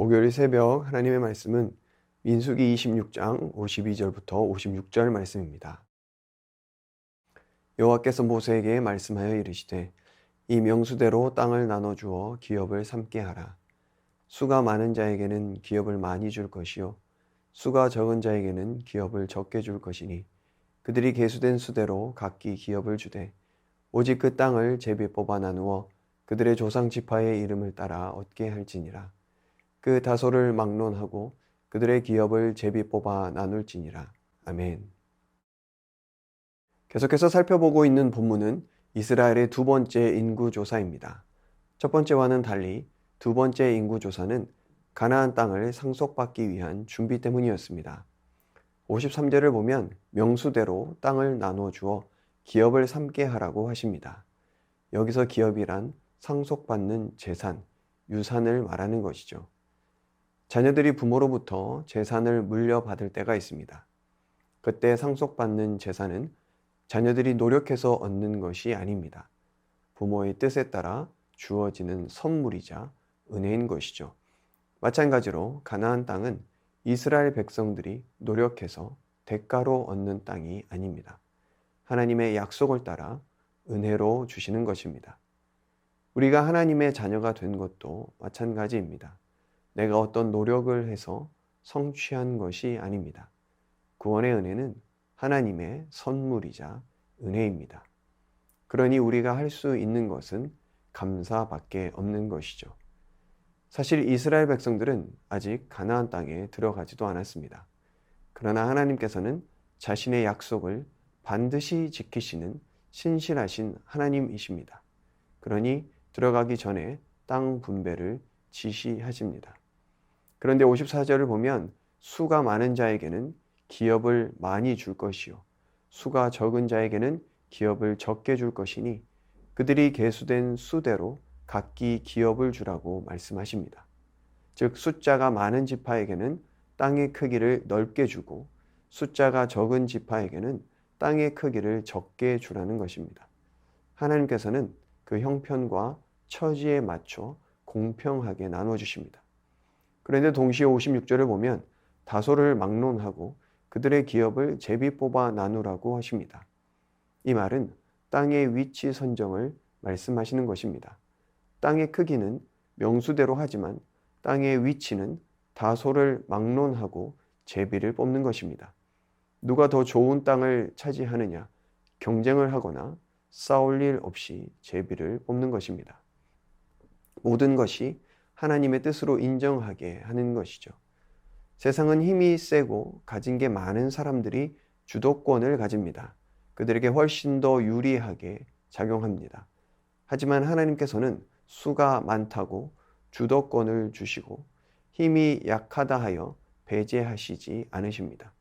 목요일 새벽 하나님의 말씀은 민수기 26장 52절부터 56절 말씀입니다. 여호와께서 모세에게 말씀하여 이르시되 이 명수대로 땅을 나눠 주어 기업을 삼게 하라. 수가 많은 자에게는 기업을 많이 줄 것이요 수가 적은 자에게는 기업을 적게 줄 것이니 그들이 계수된 수대로 각기 기업을 주되 오직 그 땅을 제비 뽑아 나누어 그들의 조상 지파의 이름을 따라 얻게 할지니라. 그 다소를 막론하고 그들의 기업을 제비 뽑아 나눌지니라. 아멘. 계속해서 살펴보고 있는 본문은 이스라엘의 두 번째 인구조사입니다. 첫 번째와는 달리 두 번째 인구조사는 가나안 땅을 상속받기 위한 준비 때문이었습니다. 53절을 보면 명수대로 땅을 나누어 주어 기업을 삼게 하라고 하십니다. 여기서 기업이란 상속받는 재산, 유산을 말하는 것이죠. 자녀들이 부모로부터 재산을 물려받을 때가 있습니다. 그때 상속받는 재산은 자녀들이 노력해서 얻는 것이 아닙니다. 부모의 뜻에 따라 주어지는 선물이자 은혜인 것이죠. 마찬가지로 가나안 땅은 이스라엘 백성들이 노력해서 대가로 얻는 땅이 아닙니다. 하나님의 약속을 따라 은혜로 주시는 것입니다. 우리가 하나님의 자녀가 된 것도 마찬가지입니다. 내가 어떤 노력을 해서 성취한 것이 아닙니다. 구원의 은혜는 하나님의 선물이자 은혜입니다. 그러니 우리가 할 수 있는 것은 감사밖에 없는 것이죠. 사실 이스라엘 백성들은 아직 가나안 땅에 들어가지도 않았습니다. 그러나 하나님께서는 자신의 약속을 반드시 지키시는 신실하신 하나님이십니다. 그러니 들어가기 전에 땅 분배를 지시하십니다. 그런데 54절을 보면 수가 많은 자에게는 기업을 많이 줄 것이요 수가 적은 자에게는 기업을 적게 줄 것이니 그들이 계수된 수대로 각기 기업을 주라고 말씀하십니다. 즉 숫자가 많은 지파에게는 땅의 크기를 넓게 주고 숫자가 적은 지파에게는 땅의 크기를 적게 주라는 것입니다. 하나님께서는 그 형편과 처지에 맞춰 공평하게 나눠주십니다. 그런데 동시에 56절을 보면 다소를 막론하고 그들의 기업을 제비 뽑아 나누라고 하십니다. 이 말은 땅의 위치 선정을 말씀하시는 것입니다. 땅의 크기는 명수대로 하지만 땅의 위치는 다소를 막론하고 제비를 뽑는 것입니다. 누가 더 좋은 땅을 차지하느냐 경쟁을 하거나 싸울 일 없이 제비를 뽑는 것입니다. 모든 것이 하나님의 뜻으로 인정하게 하는 것이죠. 세상은 힘이 세고 가진 게 많은 사람들이 주도권을 가집니다. 그들에게 훨씬 더 유리하게 작용합니다. 하지만 하나님께서는 수가 많다고 주도권을 주시고 힘이 약하다 하여 배제하시지 않으십니다.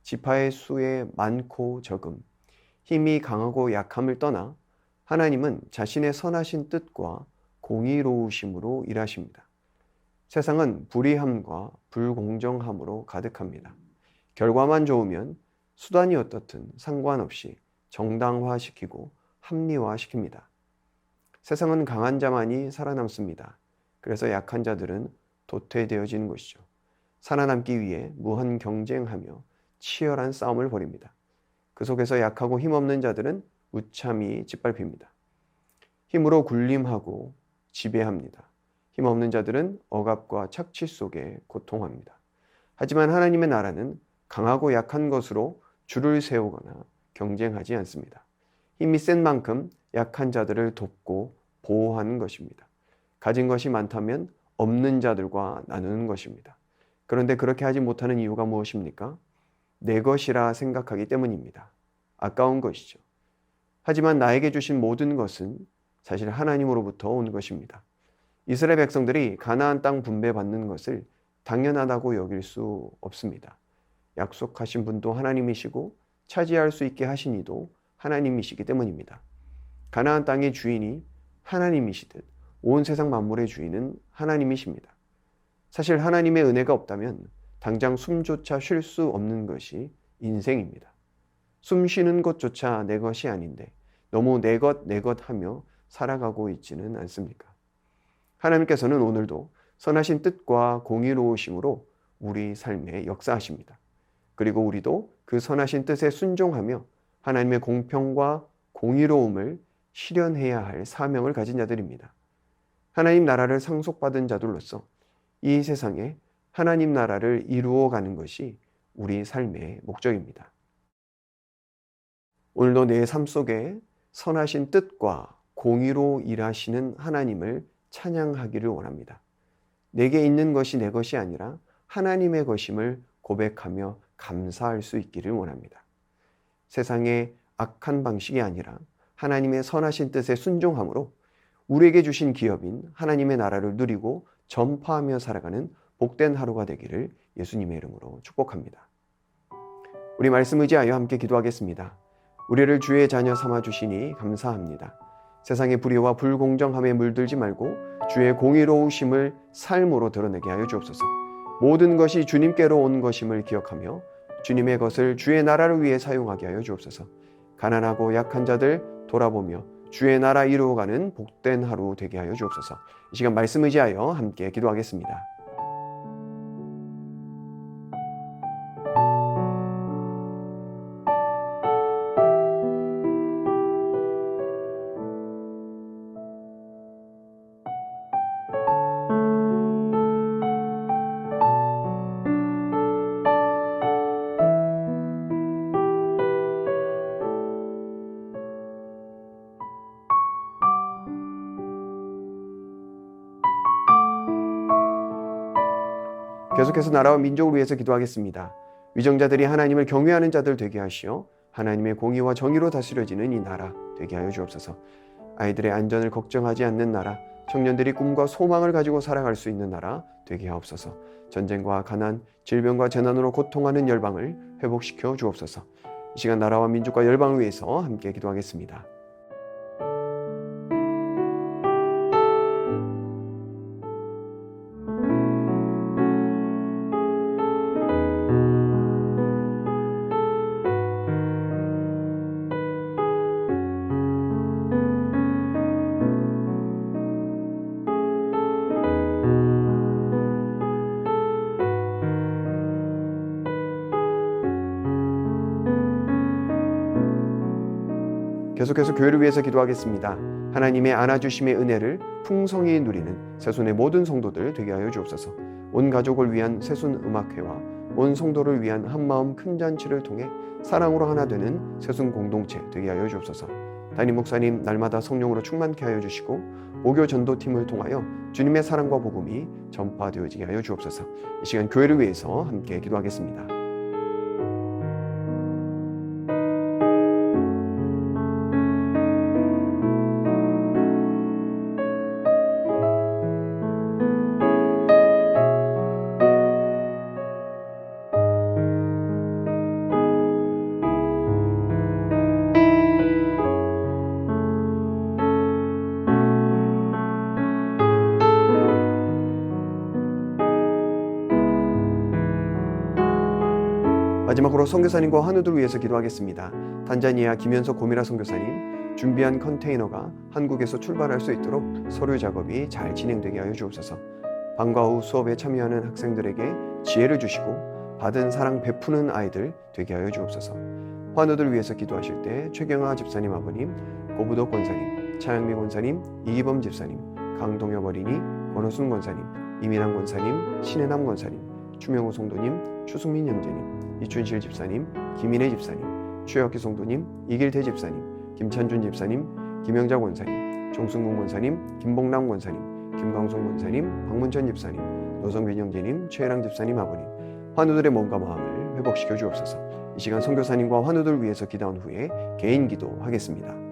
지파의 수의 많고 적음, 힘이 강하고 약함을 떠나 하나님은 자신의 선하신 뜻과 공의로우심으로 일하십니다. 세상은 불의함과 불공정함으로 가득합니다. 결과만 좋으면 수단이 어떻든 상관없이 정당화시키고 합리화시킵니다. 세상은 강한 자만이 살아남습니다. 그래서 약한 자들은 도태되어지는 것이죠. 살아남기 위해 무한 경쟁하며 치열한 싸움을 벌입니다. 그 속에서 약하고 힘없는 자들은 무참히 짓밟힙니다. 힘으로 군림하고 지배합니다. 힘없는 자들은 억압과 착취 속에 고통합니다. 하지만 하나님의 나라는 강하고 약한 것으로 줄을 세우거나 경쟁하지 않습니다. 힘이 센 만큼 약한 자들을 돕고 보호하는 것입니다. 가진 것이 많다면 없는 자들과 나누는 것입니다. 그런데 그렇게 하지 못하는 이유가 무엇입니까? 내 것이라 생각하기 때문입니다. 아까운 것이죠. 하지만 나에게 주신 모든 것은 사실 하나님으로부터 온 것입니다. 이스라엘 백성들이 가나안 땅 분배받는 것을 당연하다고 여길 수 없습니다. 약속하신 분도 하나님이시고 차지할 수 있게 하신 이도 하나님이시기 때문입니다. 가나안 땅의 주인이 하나님이시듯 온 세상 만물의 주인은 하나님이십니다. 사실 하나님의 은혜가 없다면 당장 숨조차 쉴 수 없는 것이 인생입니다. 숨 쉬는 것조차 내 것이 아닌데 너무 내 것 하며 살아가고 있지는 않습니까? 하나님께서는 오늘도 선하신 뜻과 공의로우심으로 우리 삶에 역사하십니다. 그리고 우리도 그 선하신 뜻에 순종하며 하나님의 공평과 공의로움을 실현해야 할 사명을 가진 자들입니다. 하나님 나라를 상속받은 자들로서 이 세상에 하나님 나라를 이루어가는 것이 우리 삶의 목적입니다. 오늘도 내 삶 속에 선하신 뜻과 공의로 일하시는 하나님을 찬양하기를 원합니다. 내게 있는 것이 내 것이 아니라 하나님의 것임을 고백하며 감사할 수 있기를 원합니다. 세상의 악한 방식이 아니라 하나님의 선하신 뜻에 순종함으로 우리에게 주신 기업인 하나님의 나라를 누리고 전파하며 살아가는 복된 하루가 되기를 예수님의 이름으로 축복합니다. 우리 말씀 의지하여 함께 기도하겠습니다. 우리를 주의 자녀 삼아 주시니 감사합니다. 세상의 불의와 불공정함에 물들지 말고 주의 공의로우심을 삶으로 드러내게 하여 주옵소서. 모든 것이 주님께로 온 것임을 기억하며 주님의 것을 주의 나라를 위해 사용하게 하여 주옵소서. 가난하고 약한 자들 돌아보며 주의 나라 이루어가는 복된 하루 되게 하여 주옵소서. 이 시간 말씀 의지하여 함께 기도하겠습니다. 계속해서 나라와 민족을 위해서 기도하겠습니다. 위정자들이 하나님을 경외하는 자들 되게 하시어 하나님의 공의와 정의로 다스려지는 이 나라 되게 하여 주옵소서. 아이들의 안전을 걱정하지 않는 나라, 청년들이 꿈과 소망을 가지고 살아갈 수 있는 나라 되게 하옵소서. 전쟁과 가난, 질병과 재난으로 고통하는 열방을 회복시켜 주옵소서. 이 시간 나라와 민족과 열방을 위해서 함께 기도하겠습니다. 계속해서 교회를 위해서 기도하겠습니다. 하나님의 안아주심의 은혜를 풍성히 누리는 새순의 모든 성도들 되게 하여 주옵소서. 온 가족을 위한 새순 음악회와 온 성도를 위한 한마음 큰 잔치를 통해 사랑으로 하나 되는 새순 공동체 되게 하여 주옵소서. 담임 목사님 날마다 성령으로 충만케 하여 주시고 모교 전도팀을 통하여 주님의 사랑과 복음이 전파되어지게 하여 주옵소서. 이 시간 교회를 위해서 함께 기도하겠습니다. 마지막으로 선교사님과 환우들 위해서 기도하겠습니다. 단자니아 김현석 고미라 선교사님, 준비한 컨테이너가 한국에서 출발할 수 있도록 서류 작업이 잘 진행되게 하여 주옵소서. 방과 후 수업에 참여하는 학생들에게 지혜를 주시고 받은 사랑 베푸는 아이들 되게 하여 주옵소서. 환우들 위해서 기도하실 때 최경아 집사님 아버님, 고부덕 권사님, 차영미 권사님, 이기범 집사님, 강동엽 어린이, 권호순 권사님, 이민환 권사님, 신혜남 권사님, 추명호 성도님, 추승민 형제님, 이춘실 집사님, 김인혜 집사님, 최혁기 성도님, 이길태 집사님, 김찬준 집사님, 김영자 권사님, 정승gun 권사님, 김봉남 권사님, 김광송 권사님, 박문천 집사님, 노성빈 형제님, 최혜랑 집사님 아버님, 환우들의 몸과 마음을 회복시켜 주옵소서. 이 시간 선교사님과 환우들 위해서 기도한 후에 개인 기도하겠습니다.